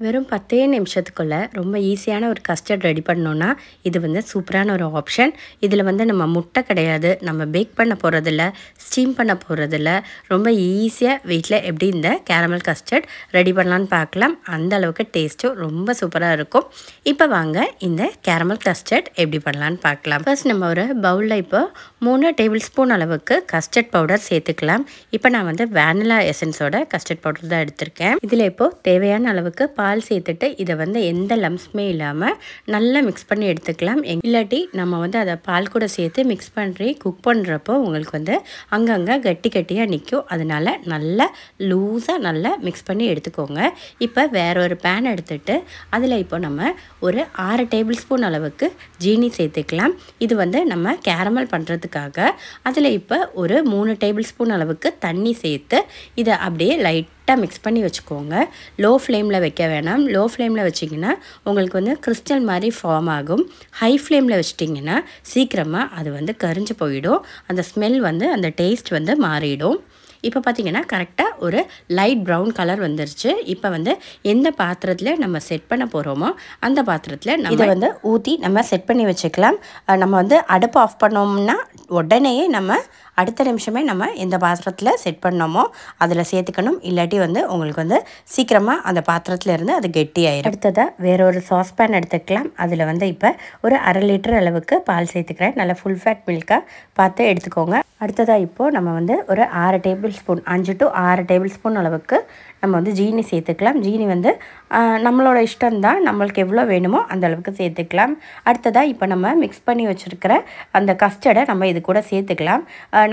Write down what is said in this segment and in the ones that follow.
வெறும் 10 நிமிஷத்துக்குள்ள ரொம்ப ஈஸியான ஒரு கஸ்டர்ட் ரெடி பண்ணோன்னா இது வந்து சூப்பரான ஒரு ஆப்ஷன். இதில் வந்து நம்ம முட்டை கிடையாது, நம்ம பேக் பண்ண போகிறதில்ல, ஸ்டீம் பண்ண போகிறதில்ல. ரொம்ப ஈஸியாக வீட்டில் எப்படி இந்த கேரமல் கஸ்டர்ட் ரெடி பண்ணலான்னு பார்க்கலாம். அந்த அளவுக்கு டேஸ்ட்டும் ரொம்ப சூப்பராக இருக்கும். இப்போ வாங்க இந்த கேரமல் கஸ்டர்ட் எப்படி பண்ணலான்னு பார்க்கலாம். ஃபர்ஸ்ட் நம்ம ஒரு பவுலில் இப்போ 3 டேபிள் ஸ்பூன் அளவுக்கு கஸ்டர்ட் பவுடர் சேர்த்துக்கலாம். இப்போ நான் வந்து வேனிலா எசன்ஸோட கஸ்டர்ட் பவுடர் தான் எடுத்திருக்கேன். இதில் இப்போது தேவையான அளவுக்கு பால் சேர்த்துட்டு இதை வந்து எந்த லம்ஸ்மே இல்லாமல் நல்லா மிக்ஸ் பண்ணி எடுத்துக்கலாம். இல்லாட்டி நம்ம வந்து அதை பால் கூட சேர்த்து மிக்ஸ் பண்ணி குக் பண்ணுறப்போ உங்களுக்கு வந்து அங்கங்கே கட்டி கட்டியாக நிற்கும். அதனால் நல்லா லூஸாக நல்லா மிக்ஸ் பண்ணி எடுத்துக்கோங்க. இப்போ வேற ஒரு பேன் எடுத்துகிட்டு அதில் இப்போ நம்ம ஒரு 6 டேபிள் ஸ்பூன் அளவுக்கு ஜீனி சேர்த்துக்கலாம். இது வந்து நம்ம கேரமல் பண்ணுறதுக்காக. அதில் இப்போ ஒரு 3 டேபிள் ஸ்பூன் அளவுக்கு தண்ணி சேர்த்து இதை அப்படியே லைட்டாக மிக்ஸ் பண்ணி வச்சுக்கோங்க. லோ ஃப்ளேமில் வைக்க வேணாம். லோ ஃப்ளேமில் வச்சிங்கன்னா உங்களுக்கு வந்து கிறிஸ்டல் மாதிரி ஃபார்ம் ஆகும். ஹை ஃப்ளேமில் வச்சிட்டிங்கன்னா சீக்கிரமாக அது வந்து கரிஞ்சு போயிடும். அந்த ஸ்மெல் வந்து அந்த டேஸ்ட் வந்து மாறிடும். இப்போ பார்த்திங்கன்னா கரெக்டாக ஒரு லைட் ப்ரௌன் கலர் வந்துருச்சு. இப்போ வந்து எந்த பாத்திரத்தில் நம்ம செட் பண்ண போகிறோமோ அந்த பாத்திரத்தில் நம்ம இதை வந்து ஊற்றி நம்ம செட் பண்ணி வச்சுக்கலாம். நம்ம வந்து அடுப்பு ஆஃப் பண்ணோம்னா உடனேயே நம்ம அடுத்த நிமிஷமே நம்ம எந்த பாத்திரத்தில் செட் பண்ணோமோ அதில் சேர்த்துக்கணும். இல்லாட்டி வந்து உங்களுக்கு வந்து சீக்கிரமாக அந்த பாத்திரத்தில் இருந்து அது கெட்டி ஆயிடும். அடுத்ததாக வேற ஒரு சாஸ்பேன் எடுத்துக்கலாம். அதில் வந்து இப்போ ஒரு 1/2 லிட்டர் அளவுக்கு பால் சேர்த்துக்கிறேன். நல்லா ஃபுல் ஃபேட் மில்காக பார்த்து எடுத்துக்கோங்க. அடுத்ததாக இப்போது நம்ம வந்து ஒரு 6 table spoon 5 to 6 table spoon அளவுக்கு நம்ம வந்து ஜீனி சேர்த்துக்கலாம். ஜீனி வந்து நம்மளோட இஷ்டம்தான், நம்மளுக்கு எவ்வளோ வேணுமோ அந்த அளவுக்கு சேர்த்துக்கலாம். அடுத்ததாக இப்போ நம்ம மிக்ஸ் பண்ணி வச்சுருக்கிற அந்த கஸ்டர்டை நம்ம இது கூட சேர்த்துக்கலாம்.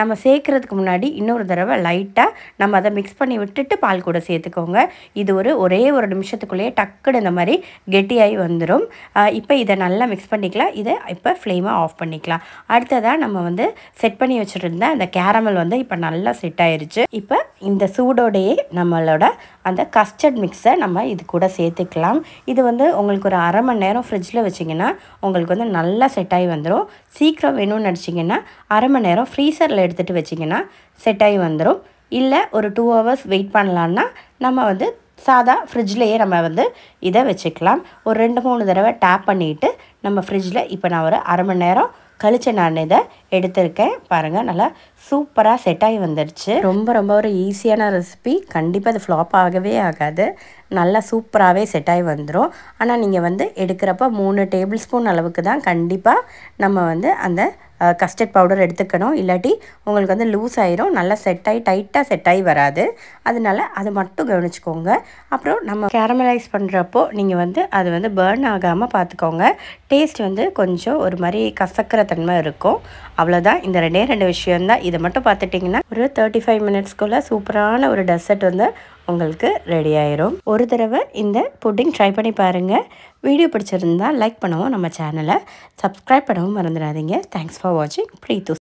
நம்ம சேர்க்குறதுக்கு முன்னாடி இன்னொரு தடவை லைட்டாக நம்ம அதை மிக்ஸ் பண்ணி விட்டுட்டு பால் கூட சேர்த்துக்கோங்க. இது ஒரே ஒரு நிமிஷத்துக்குள்ளேயே டக்குன்னு இந்த மாதிரி கெட்டியாகி வந்துடும். இப்போ இதை நல்லா மிக்ஸ் பண்ணிக்கலாம். இதை இப்போ ஃப்ளேமை ஆஃப் பண்ணிக்கலாம். அடுத்ததாக நம்ம வந்து செட் பண்ணி வச்சுருந்த அந்த கேரமல் வந்து இப்போ நல்லா செட் ஆயிருச்சு. இப்போ இந்த சூடோடையே நம்மளோட அந்த கஸ்டர்ட் மிக்ஸை நம்ம இது கூட சேர்த்துக்கலாம். இது வந்து உங்களுக்கு ஒரு 1/2 மணி நேரம் ஃப்ரிட்ஜில் வச்சிங்கன்னா உங்களுக்கு வந்து நல்லா செட் ஆகி வந்துடும். சீக்கிரம் வேணும்னு நினச்சிங்கன்னா 1/2 மணி நேரம் ஃப்ரீசரில் எடுத்துகிட்டு வச்சிங்கன்னா செட் ஆகி வந்துடும். இல்லை ஒரு 2 hours வெயிட் பண்ணலான்னா நம்ம வந்து சாதா ஃப்ரிட்ஜ்லேயே நம்ம வந்து இதை வச்சுக்கலாம். ஒரு 2-3 தடவை டேப் பண்ணிவிட்டு நம்ம ஃப்ரிட்ஜில் இப்போ நான் ஒரு 1/2 மணி நேரம் கழித்து நான் இதை எடுத்திருக்கேன். பாருங்கள், நல்லா சூப்பராக செட் ஆகி வந்துடுச்சு. ரொம்ப ஒரு ஈஸியான ரெசிபி. கண்டிப்பாக அது ஃப்ளாப் ஆகவே ஆகாது. நல்லா சூப்பராகவே செட் ஆகி வந்துடும். ஆனால் நீங்கள் வந்து எடுக்கிறப்ப 3 டேபிள் ஸ்பூன் அளவுக்கு தான் கண்டிப்பாக நம்ம வந்து அந்த கஸ்டர்ட் பவுடர் எடுத்துக்கணும். இல்லாட்டி உங்களுக்கு வந்து லூஸ் ஆயிரும். நல்லா டைட்டாக செட் ஆகி வராது. அதனால அது மட்டும் கவனிச்சுக்கோங்க. அப்புறம் நம்ம கேரமலைஸ் பண்ணுறப்போ நீங்கள் வந்து அது வந்து பர்ன் ஆகாமல் பார்த்துக்கோங்க. டேஸ்ட் வந்து கொஞ்சம் ஒரு மாதிரி கசக்கிற தன்மை இருக்கும். அவ்வளோதான். இந்த 2 விஷயம்தான். இதை மட்டும் பார்த்துட்டிங்கன்னா ஒரு 35 மினிட்ஸ்க்குள்ளே சூப்பரான ஒரு டெசர்ட் வந்து உங்களுக்கு ரெடி ஆயிரும். ஒரு தடவை இந்த புட்டிங் ட்ரை பண்ணி பாருங்கள். வீடியோ பிடிச்சிருந்தால் லைக் பண்ணவும், நம்ம சேனலை சப்ஸ்கிரைப் பண்ணவும் மறந்துடாதீங்க. தேங்க்ஸ் ஃபார் வாட்சிங். ப்ரீத்து.